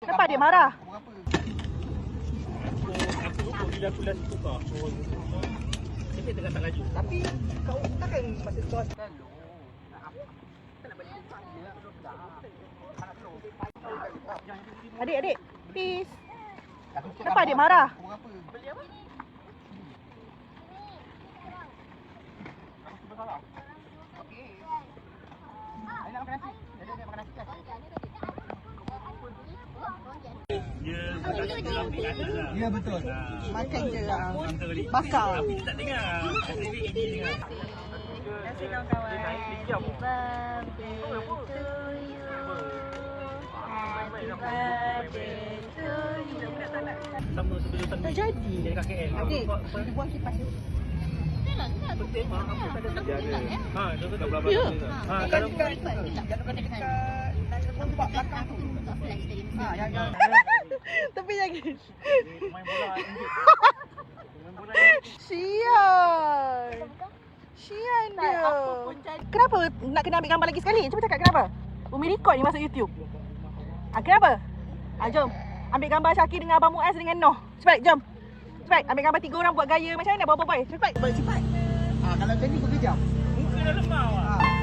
Kenapa dia marah? Aku bila aku last tukar. Dia tengah tak laju. Tapi kau takkan masih tos kan? Adik, please. Kenapa dia marah? Beli apa? Okey. Ai nak makan nasi. Jadi dia makan nasi kan? Ya betul. Makan je lah. Bakar. Bakar. Tapi tak dengar. TV ini dengar. Terima kasih kawan-kawan. Happy birthday to you. Happy birthday to you. Sama sebelum tadi. Tak jadi. Dia kat KL. Adik, dia buang kipas tu. Penting apa tak ada. Ha, tu tak berapa. Ya. Ha, kalau Nampak belakang tu. Ha, yang Tapi lagi. main bola injek. Main bola Sian. Sian dia. Kenapa nak kena ambil gambar lagi sekali? Cuba cakap kenapa? Umi record ni masuk YouTube. Kenapa? Jom. Ambil gambar Syakir dengan Abang Muaz dengan Noh. Cepat, jom. Cepat, ambil gambar 3 orang buat gaya macam mana? Bawa boy. Cepat. cepat. Ha, kalau macam ni kau kejam. muka dah lemah. Ha.